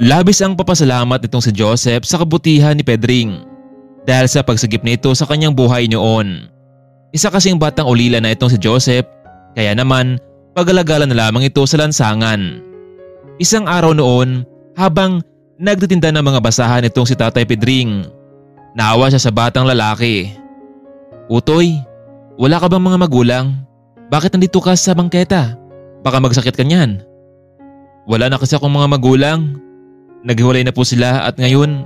Labis ang papasalamat nitong si Joseph sa kabutihan ni Pedring dahil sa pagsagip nito sa kanyang buhay noon. Isa kasing batang ulila na itong si Joseph, kaya naman pag-alagala na lamang ito sa lansangan. Isang araw noon, habang nagtitinda ng mga basahan itong si Tatay Pedring, naawa siya sa batang lalaki. "Utoy, wala ka bang mga magulang? Bakit nandito ka sa bangketa? Baka magsakit ka niyan." "Wala na kasi akong mga magulang. Naghiwalay na po sila at ngayon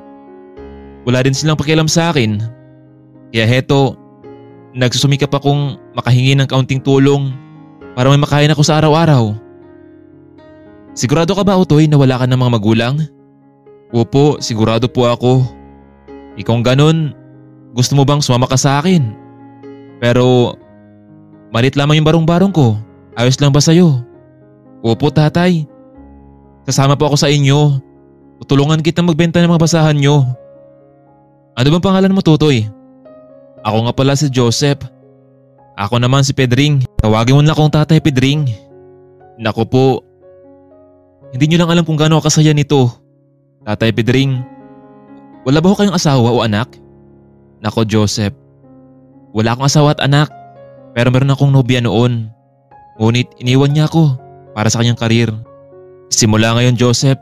wala din silang pakialam sa akin. Kaya heto, nagsusumikap akong makahingi ng kaunting tulong para may makain ako sa araw-araw." "Sigurado ka ba, Utoy, na wala ka ng mga magulang?" "Opo, sigurado po ako." "Ikaw ganun, gusto mo bang sumama ka sa akin? Pero malit lamang yung barong-barong ko. Ayos lang ba sa'yo?" "Opo, tatay. Sasama po ako sa inyo. Tutulungan kitang magbenta ng mga basahan nyo." "Ano bang pangalan mo, Tutoy?" "Ako nga pala si Joseph." "Ako naman si Pedring. Tawagin mo na akong Tatay Pedring." "Naku po, hindi nyo lang alam kung gaano kasaya nito. Tatay Pedring, wala ba ho kayong asawa o anak?" "Nako Joseph, wala akong asawa at anak, pero meron akong nobya noon. Ngunit iniwan niya ako para sa kanyang karir. Simula ngayon Joseph,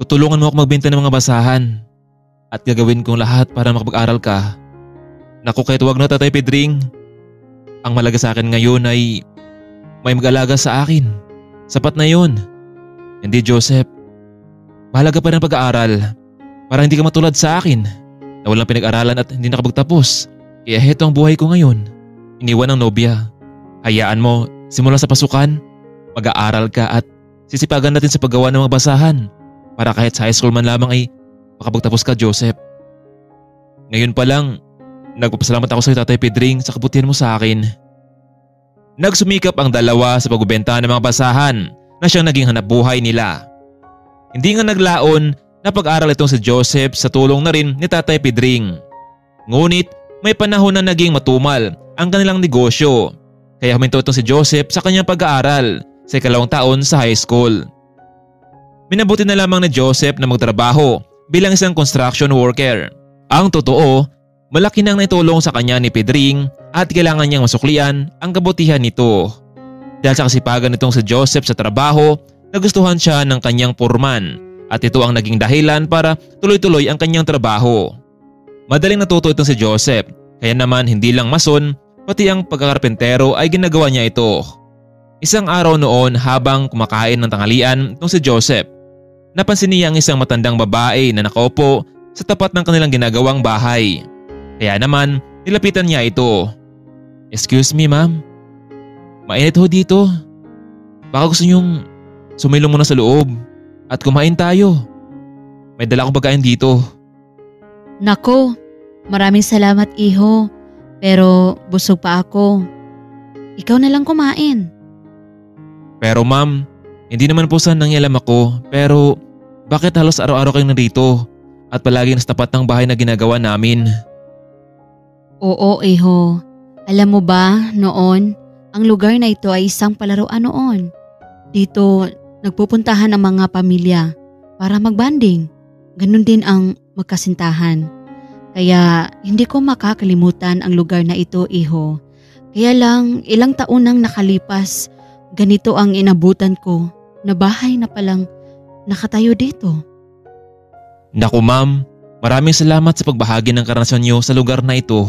tutulungan mo ako magbenta ng mga basahan at gagawin kong lahat para makapag-aral ka." "Naku, kahit wag na Tatay Pedring. Ang malaga sa akin ngayon ay may mag-alaga sa akin. Sapat na yun." "Hindi Joseph, mahalaga pa rin ang pag-aaral para hindi ka matulad sa akin na walang pinag-aralan at hindi nakapagtapos. Kaya heto ang buhay ko ngayon. Iniwan ng nobya. Hayaan mo, simula sa pasukan, mag-aaral ka at sisipagan natin sa paggawa ng mga basahan para kahit sa high school man lamang ay makapagtapos ka Joseph." "Ngayon pa lang, nagpapasalamat ako sa iyo Tatay Pedring sa kabutihan mo sa akin." Nagsumikap ang dalawa sa pagbebenta ng mga basahan na siyang naging hanapbuhay nila. Hindi nga naglaon na pag-aral itong si Joseph sa tulong na rin ni Tatay Pedring. Ngunit may panahon na naging matumal ang kanilang negosyo, kaya huminto itong si Joseph sa kanyang pag-aaral sa ikalawang taon sa high school. Minabuti na lamang ni Joseph na magtrabaho bilang isang construction worker. Ang totoo, malaki nang naitulong sa kanya ni Pedring at kailangan niyang masuklian ang kabutihan nito. Dahil sa kasipagan nitong si Joseph sa trabaho, nagustuhan siya ng kanyang purman at ito ang naging dahilan para tuloy-tuloy ang kanyang trabaho. Madaling natuto itong si Joseph, kaya naman hindi lang mason, pati ang pagkakarpentero ay ginagawa niya ito. Isang araw noon habang kumakain ng tanghalian itong si Joseph, napansin niya ang isang matandang babae na nakaupo sa tapat ng kanilang ginagawang bahay. Kaya naman nilapitan niya ito. "Excuse me ma'am, mainit ho dito. Baka gusto niyong sumilong muna sa loob at kumain tayo. May dala akong pagkain dito." "Nako, maraming salamat iho, pero busog pa ako. Ikaw na lang kumain." "Pero ma'am, hindi naman po sa nangyalam ako, pero bakit halos araw-araw kayong nandito at palagi nasa tapat ng bahay na ginagawa namin?" "Oo iho, alam mo ba noon, ang lugar na ito ay isang palaruan noon. Dito nagpupuntahan ang mga pamilya para magbanding. Ganun din ang magkasintahan. Kaya hindi ko makakalimutan ang lugar na ito iho. Kaya lang ilang taon nang nakalipas, ganito ang inabutan ko na bahay na palang nakatayo dito." "Naku ma'am, maraming salamat sa pagbahagi ng karanasan niyo sa lugar na ito.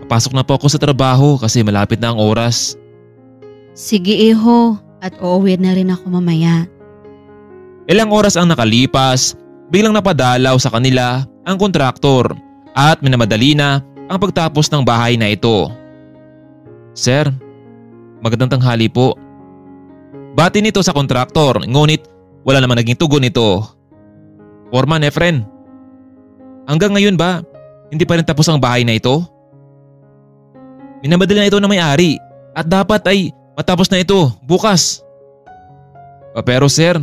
Papasok na po ako sa trabaho kasi malapit na ang oras." "Sige iho, at uuwi na rin ako mamaya." Ilang oras ang nakalipas, biglang napadalaw sa kanila ang kontraktor at minamadali na ang pagtapos ng bahay na ito. "Sir, magandang tanghali po." Bati nito sa kontraktor, ngunit wala naman naging tugon nito. "Foreman Efren, hanggang ngayon ba hindi pa rin tapos ang bahay na ito? Minamadali na ito ng may-ari at dapat ay matapos na ito bukas." Pero sir,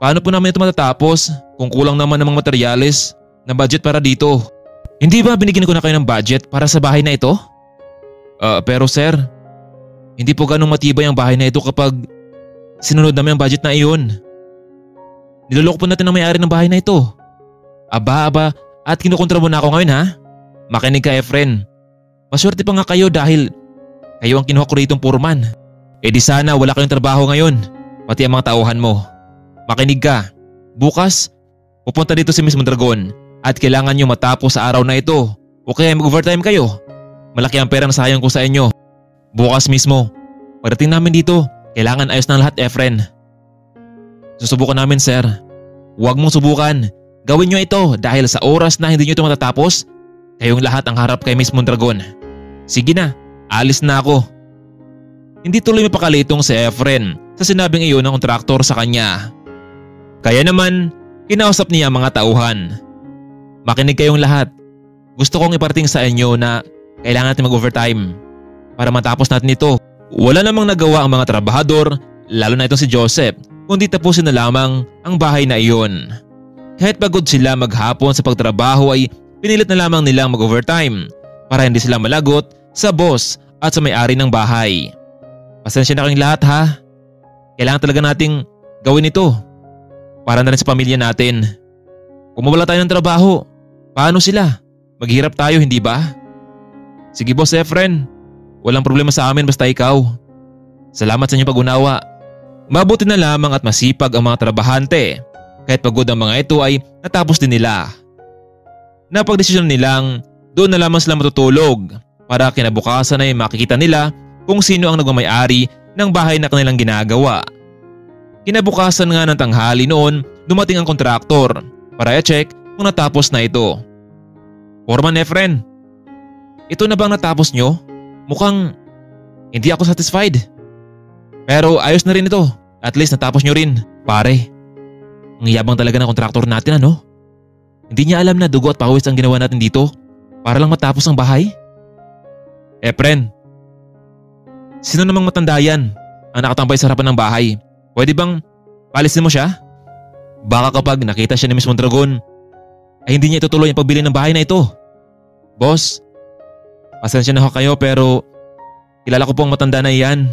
paano po namin ito matatapos kung kulang naman ng mga materyales na budget para dito? Hindi ba binigyan ko na kayo ng budget para sa bahay na ito?" Pero sir, hindi po ganong matibay ang bahay na ito kapag sinunod namin ang budget na iyon." Niloloko po natin ang may-ari ng bahay na ito. Aba, at kinukontra mo na ako ngayon ha? Makinig ka Efren. Maswerte pa nga kayo dahil kayo ang kinuha ko ritong foreman. E di sana wala kayong trabaho ngayon, pati ang mga tauhan mo. Makinig ka. Bukas, pupunta dito si Miss Mondragon at kailangan nyo matapos sa araw na ito o kaya mag-overtime kayo. Malaki ang pera na sayang ko sa inyo. Bukas mismo, pagdating namin dito, kailangan ayos ng lahat Efren. Susubukan namin sir. Huwag mong subukan. Gawin nyo ito dahil sa oras na hindi nyo ito matatapos, kayong lahat ang harap kay Miss Mondragon. Sige na, alis na ako. Hindi tuloy mapakalitong si Efren sa sinabing iyon ng kontraktor sa kanya. Kaya naman, kinausap niya ang mga tauhan. Makinig kayong lahat. Gusto kong iparating sa inyo na kailangan natin mag-overtime para matapos natin ito. Wala namang nagawa ang mga trabahador, lalo na itong si Joseph, kundi tapusin na lamang ang bahay na iyon. Kahit pagod sila maghapon sa pagtrabaho ay pinilit na lamang nilang mag-overtime para hindi sila malagot sa boss at sa may-ari ng bahay. Pasensya na kayong lahat ha. Kailangan talaga nating gawin ito para na rin sa pamilya natin. Kung mawala tayo ng trabaho, paano sila? Maghihirap tayo hindi ba? Sige boss Efren, walang problema sa amin basta ikaw. Salamat sa inyong pag-unawa. Mabuti na lamang at masipag ang mga trabahante. Kahit pagod ang mga ito ay natapos din nila. Napagdesisyon nilang doon na lamang sila matutulog para kinabukasan ay makikita nila kung sino ang nagmamay-ari ng bahay na kanilang ginagawa. Kinabukasan nga ng tanghali noon dumating ang kontraktor para i-check kung natapos na ito. Foreman Efren, ito na bang natapos nyo? Mukhang hindi ako satisfied. Pero ayos na rin ito. At least natapos nyo rin. Pare, ang yabang talaga ng kontraktor natin ano? Hindi niya alam na dugo at pawis ang ginawa natin dito para lang matapos ang bahay? Efren, sino namang matanda yan ang nakatambay sa harapan ng bahay? Pwede bang palisin mo siya? Baka kapag nakita siya ni Miss Mondragon ay hindi niya itutuloy ang pagbili ng bahay na ito. Boss, pasensya na ho kayo pero kilala ko po ang matanda na iyan.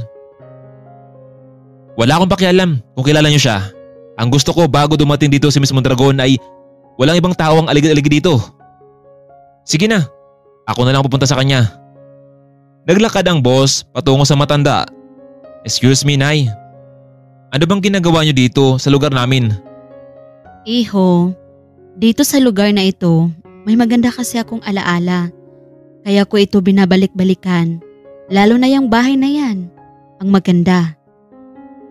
Wala akong pakialam kung kilala niyo siya. Ang gusto ko bago dumating dito si Miss Mondragon ay walang ibang tao ang aligid-aligid dito. Sige na, ako na lang pupunta sa kanya. Naglakad ang boss patungo sa matanda. Excuse me, Nay. Ano bang ginagawa niyo dito sa lugar namin? Iho, dito sa lugar na ito, may maganda kasi akong alaala. Kaya ko ito binabalik-balikan. Lalo na yung bahay na yan. Ang maganda.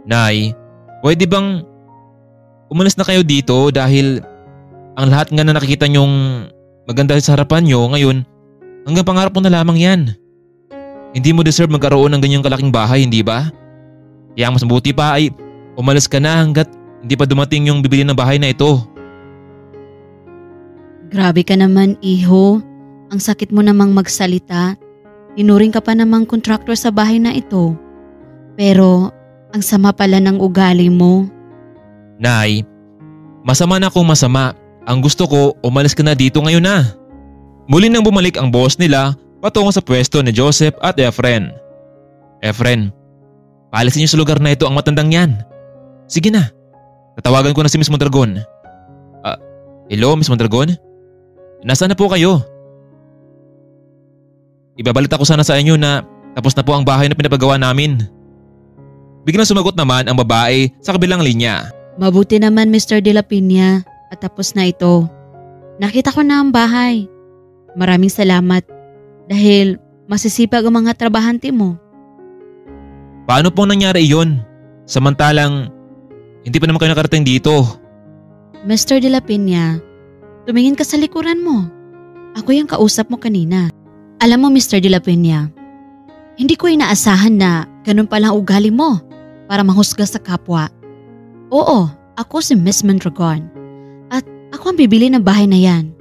Nay, pwede bang umalis na kayo dito dahil ang lahat nga na nakikita nyong maganda sa harapan nyo ngayon hanggang pangarap mo na lamang yan. Hindi mo deserve magkaroon ng ganyang kalaking bahay, hindi ba? Kaya mas mabuti pa ay umalis ka na hanggat hindi pa dumating yung bibili ng bahay na ito. Grabe ka naman, Iho. Ang sakit mo namang magsalita. Tinuring ka pa namang kontraktor sa bahay na ito. Pero ang sama pala ng ugali mo. Nay, masama na kung masama. Ang gusto ko, umalis ka na dito ngayon na. Muli nang bumalik ang boss nila patungo sa pwesto ni Joseph at Efren. Efren, paalisin niyo sa lugar na ito ang matandang yan. Sige na, tatawagan ko na si Miss Mondragon. Hello Miss Mondragon? Nasaan na po kayo? Ibabalita ko sana sa inyo na tapos na po ang bahay na pinapagawa namin. Biglang sumagot naman ang babae sa kabilang linya. Mabuti naman Mr. De La Piña at tapos na ito. Nakita ko na ang bahay. Maraming salamat dahil masisipag ang mga trabahante mo. Paano pong nangyari iyon? Samantalang hindi pa naman kayo nakarating dito. Mr. De La Piña, tumingin ka sa likuran mo. Ako yung kausap mo kanina. Alam mo Mr. De La Piña, hindi ko inaasahan na ganun palang ugali mo para mahusga sa kapwa. Oo, ako si Miss Mondragon at ako ang bibili ng bahay na yan.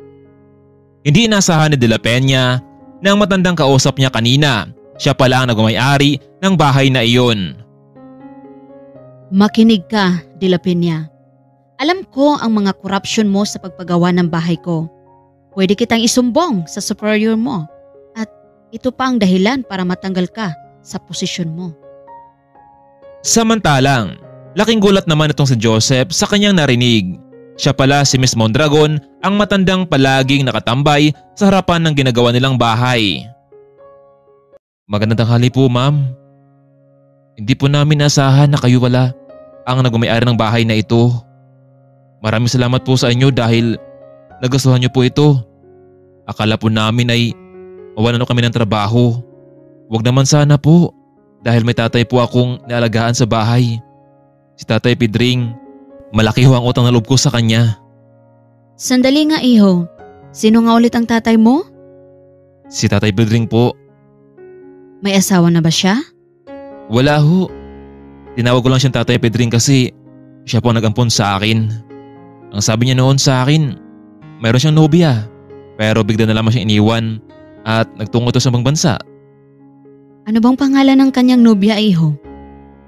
Hindi inaasahan ni De La Peña na ang matandang kausap niya kanina, siya pala ang nagmamay-ari ng bahay na iyon. Makinig ka, De La Piña. Alam ko ang mga korupsyon mo sa pagpagawa ng bahay ko. Pwede kitang isumbong sa superior mo at ito pa ang dahilan para matanggal ka sa posisyon mo. Samantalang, Laking gulat naman itong si Joseph sa kanyang narinig. Siya pala si Miss Mondragon, ang matandang palaging nakatambay sa harapan ng ginagawa nilang bahay. Magandang tanghali po, ma'am. Hindi po namin naasahan na kayo wala ang nagmamay-ari ng bahay na ito. Maraming salamat po sa inyo dahil nagustuhan niyo po ito. Akala po namin ay mawalan kami ng trabaho. Huwag naman sana po dahil may tatay po akong naalagaan sa bahay. Si Tatay Pedring, malaki ho ang utang na loob ko sa kanya. Sandali nga iho, sino nga ulit ang tatay mo? Si Tatay Pedring po. May asawa na ba siya? Wala ho. Tinawag ko lang siyang Tatay Pedring kasi siya po ang nag-ampon sa akin. Ang sabi niya noon sa akin, mayroon siyang nobya pero bigla na lamang siyang iniwan at nagtungo ito sa ibang bansa. Ano bang pangalan ng kanyang nobya iho?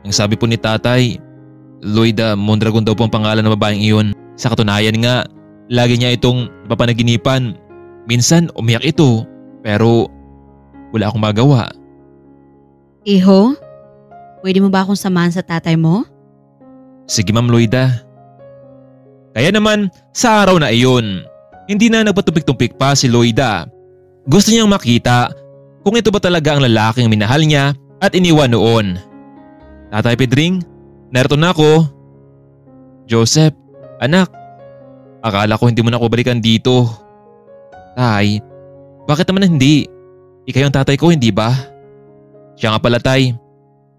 Ang sabi po ni Tatay, Loida Mondragon daw po ang pangalan ng babaeng iyon. Sa katunayan nga, lagi niya itong napapanaginipan. Minsan umiyak ito pero wala akong magawa. Iho, pwede mo ba akong samahan sa tatay mo? Sige Ma'am Loida. Kaya naman sa araw na iyon, hindi na nagpatumpik-tumpik pa si Loida. Gusto niyang makita kung ito ba talaga ang lalaking minahal niya at iniwan noon. Tatay Pedring, narito na ako. Joseph, anak, akala ko hindi mo na ako balikan dito. Tay, bakit naman hindi? Ikaw ang tatay ko, hindi ba? Siya nga pala tay,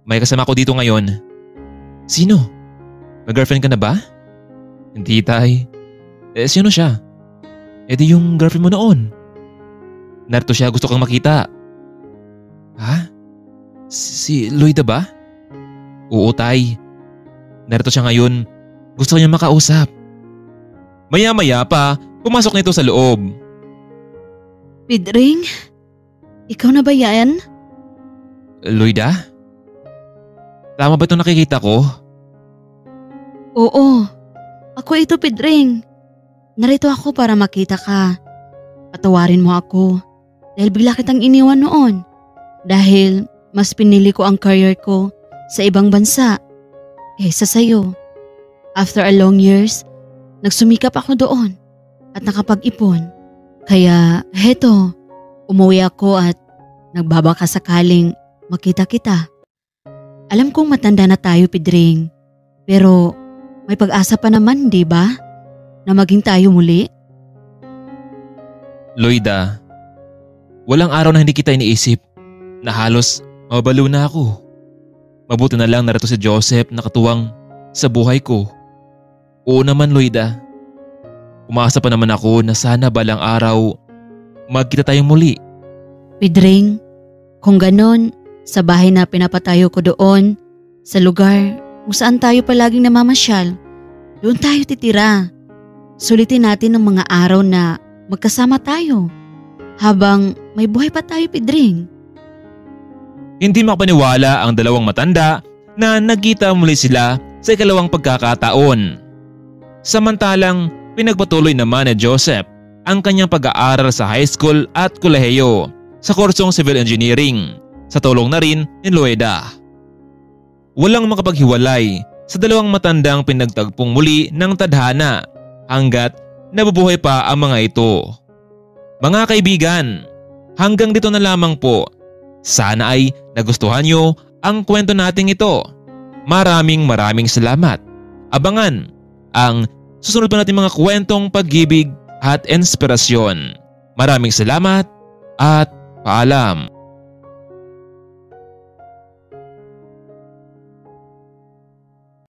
may kasama ko dito ngayon. Sino? May girlfriend ka na ba? Hindi tay. Sino siya? Di yung girlfriend mo noon. Narito siya, gusto kang makita. Ha? Si Loida ba? Oo tay. Narito siya ngayon. Gusto niya makausap. Maya-maya pa, pumasok nito sa loob. Pedring? Ikaw na ba yan? Loida? Tama ba itong nakikita ko? Oo. Ako ito, Pedring. Narito ako para makita ka. Patawarin mo ako. Dahil bigla kitang iniwan noon. Dahil mas pinili ko ang career ko sa ibang bansa kaysa sa'yo. After a long years, nagsumikap ako doon at nakapag-ipon. Kaya heto, umuwi ako at nagbabaka sakaling makita kita. Alam kong matanda na tayo, Pedring. Pero may pag-asa pa naman, di ba? Na maging tayo muli? Loida, walang araw na hindi kita iniisip na halos mabalo na ako. Mabuti na lang narito si Joseph na katuwang sa buhay ko. Oo naman Loida. Umaasa pa naman ako na sana balang araw magkita tayong muli. Pedring, kung ganon, sa bahay na pinapatayo ko doon, sa lugar kung saan tayo palaging namamasyal, doon tayo titira. Sulitin natin ang mga araw na magkasama tayo habang may buhay pa tayo, Pedring. Hindi makapaniwala ang dalawang matanda na nagkita muli sila sa ikalawang pagkakataon. Samantalang pinagpatuloy naman ni Joseph ang kanyang pag-aaral sa high school at kolehiyo sa kursong civil engineering sa tulong na rin ni Loida. Walang makapaghiwalay sa dalawang matandang pinagtagpong muli ng tadhana hanggat nabubuhay pa ang mga ito. Mga kaibigan, hanggang dito na lamang po. Sana ay nagustuhan nyo ang kwento nating ito. Maraming salamat. Abangan ang susunod pa natin mga kwentong pag-ibig at inspirasyon. Maraming salamat at paalam.